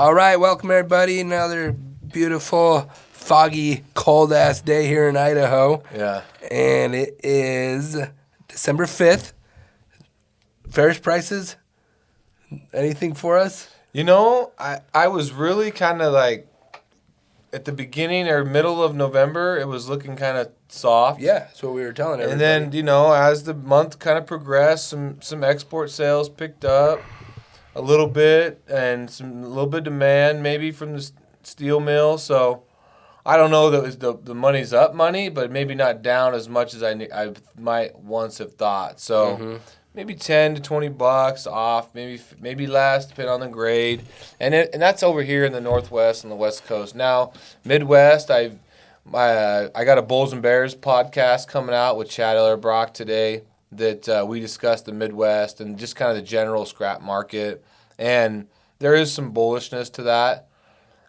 All right, welcome everybody. Another beautiful, foggy, cold-ass day here in Idaho. Yeah. And it is December 5th. Ferris prices? Anything for us? You know, I was really kind of like, at the beginning or middle of November, it was looking kind of soft. Yeah, that's what we were telling everybody. And then, as the month kind of progressed, some export sales picked up a little bit and a little bit of demand maybe from the steel mill. So I don't know that the money's up money, but maybe not down as much as I might once have thought. So maybe $10 to $20 off, maybe less, depending on the grade. And that's over here in the Northwest and the West Coast. Now, Midwest, I got a Bulls and Bears podcast coming out with Chad Ellerbrock today that we discussed the Midwest and just kind of the general scrap market. And there is some bullishness to that.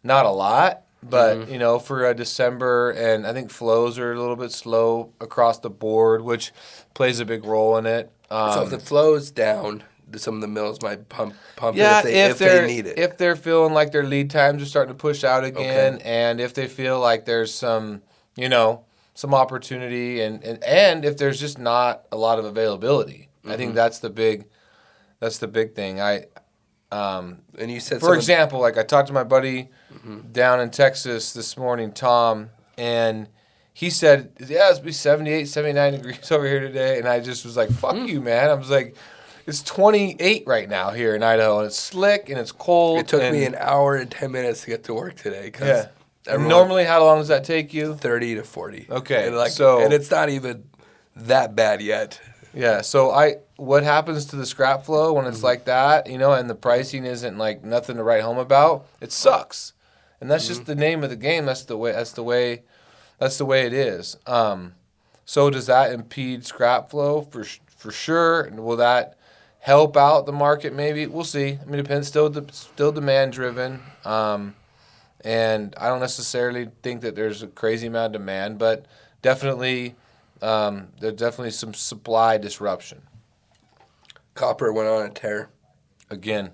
Not a lot, but, for December, and I think flows are a little bit slow across the board, which plays a big role in it. So if the flow's down, some of the mills might pump yeah, it if they need it. If they're feeling like their lead times are starting to push out again, and if they feel like there's some, some opportunity, and if there's just not a lot of availability. I think that's the big thing. And you said, for example, like I talked to my buddy down in Texas this morning, Tom, and he said, yeah, it's be 78, 79 degrees over here today. And I just was like, fuck you, man. I was like, it's 28 right now here in Idaho, and it's slick and it's cold. It took me an hour and 10 minutes to get to work today. Yeah. And normally, how long does that take you? 30 to 40. Okay. And it's not even that bad yet. Yeah. So what happens to the scrap flow when it's like that, and the pricing isn't like nothing to write home about? It sucks. And that's just the name of the game. That's the way it is. So does that impede scrap flow? For sure. And will that help out the market? Maybe. We'll see. I mean, it depends. Still demand driven. And I don't necessarily think that there's a crazy amount of demand, but definitely there's definitely some supply disruption. Copper went on a tear. Again.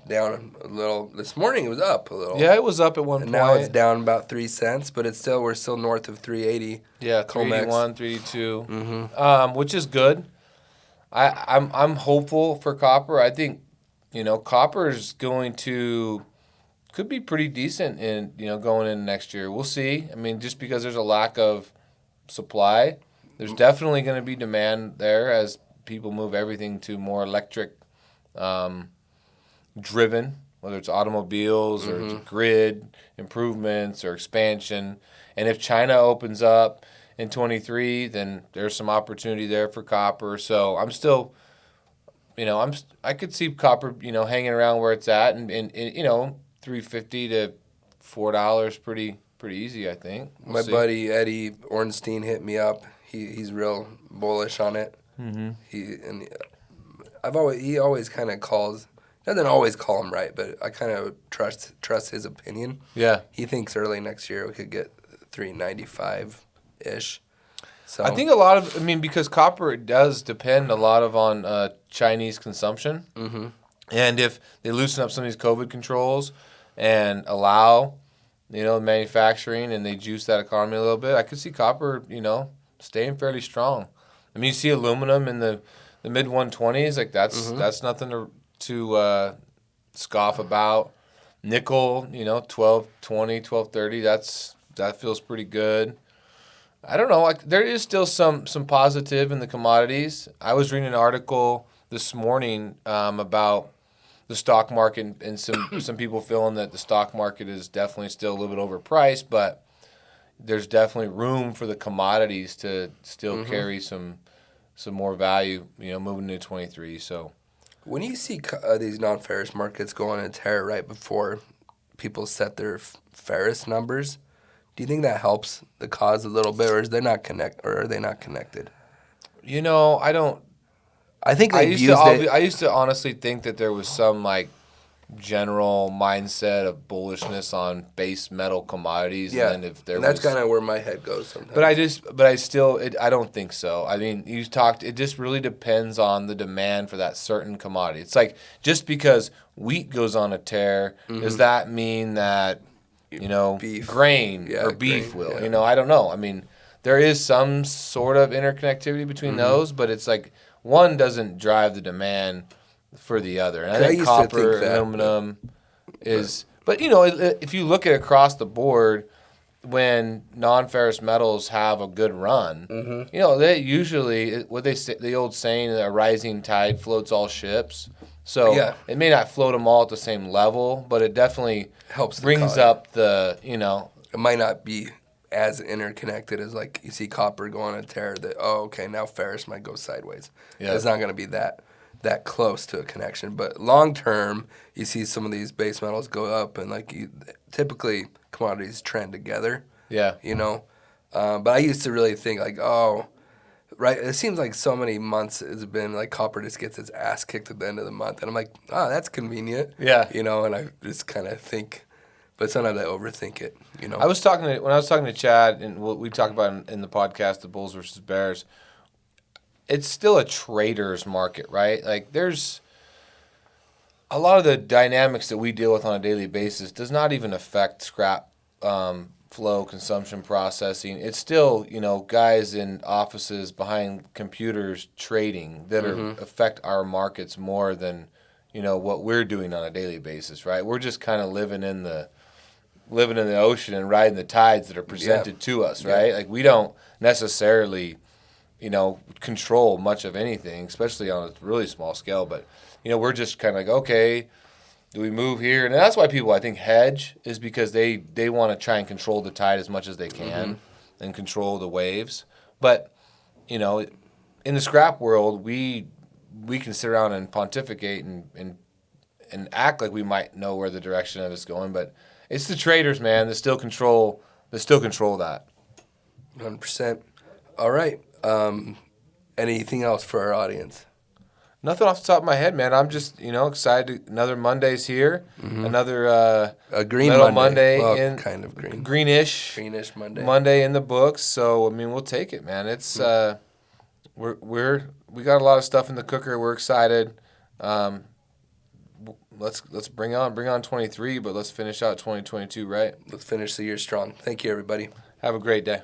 Down a little. This morning it was up a little. Yeah, it was up at one point. Now it's down about 3 cents, but we're still north of 380. Yeah, 381, 382, which is good. I'm hopeful for copper. I think, copper is could be pretty decent in going in next year. We'll see. I mean, just because there's a lack of supply, there's definitely going to be demand there as people move everything to more electric driven, whether it's automobiles or it's grid improvements or expansion. And if China opens up in 23, then there's some opportunity there for copper. So I'm still, I could see copper, hanging around where it's at and $3.50 to $4 pretty easy, I think. My buddy Eddie Ornstein hit me up. He's real bullish on it. He always kind of calls. Doesn't always call him right, but I kind of trust his opinion. Yeah. He thinks early next year we could get 395-ish. So I think because copper does depend a lot on Chinese consumption. And if they loosen up some of these COVID controls and allow, manufacturing and they juice that economy a little bit, I could see copper, staying fairly strong. I mean, you see aluminum in the mid 120s, like that's nothing to scoff about. Nickel, 1220, 1230, that feels pretty good. I don't know, there is still some positive in the commodities. I was reading an article this morning about the stock market and some people feeling that the stock market is definitely still a little bit overpriced, but there's definitely room for the commodities to still carry some more value, moving into 23. So when you see these non-ferrous markets go on a tear right before people set their ferrous numbers, do you think that helps the cause a little bit, or are they not connected? I don't. I think I used to honestly think that there was some general mindset of bullishness on base metal commodities. Yeah, And if there and that's was, kind of where my head goes sometimes. I don't think so. I mean, it just really depends on the demand for that certain commodity. It's like, just because wheat goes on a tear, does that mean that, Beef. grain or beef grain, will? yeah. I don't know. I mean, there is some sort of interconnectivity between those, but it's like one doesn't drive the demand for the other. And I 'Cause I think used to think copper, that, aluminum is, but if you look at across the board, when non-ferrous metals have a good run, they usually, what they say, the old saying, a rising tide floats all ships. So Yeah. it may not float them all at the same level, but it definitely Helps brings up the. It might not be as interconnected as like you see copper go on a tear that okay, now ferrous might go sideways. Yeah. It's not going to be that close to a connection, but long term you see some of these base metals go up, and typically commodities trend together. Yeah. But I used to really think like, right, it seems like so many months it's been like copper just gets its ass kicked at the end of the month, and I'm like, that's convenient. Yeah. And I just kind of think, but sometimes I overthink it. when I was talking to Chad, and what we talked about in the podcast, the Bulls versus Bears, it's still a trader's market, right? Like, there's a lot of the dynamics that we deal with on a daily basis does not even affect scrap flow, consumption, processing. It's still, guys in offices behind computers trading that affect our markets more than, what we're doing on a daily basis, right? We're just kind of living in the ocean and riding the tides that are presented to us, right? Yeah. Like, we don't necessarily, control much of anything, especially on a really small scale. But, we're just kind of like, okay, do we move here? And that's why people, I think, hedge, is because they want to try and control the tide as much as they can and control the waves. But, in the scrap world, we can sit around and pontificate and act like we might know where the direction of it's going, but it's the traders, man, that still control that. 100%. All right. Anything else for our audience? Nothing off the top of my head, man. I'm just, excited. Another Monday's here. Another a green Monday well, kind of green. Greenish Monday. Monday in the books. So I mean, we'll take it, man. It's we got a lot of stuff in the cooker. We're excited. Let's bring on 23, but let's finish out 2022 right. Let's finish the year strong. Thank you, everybody. Have a great day.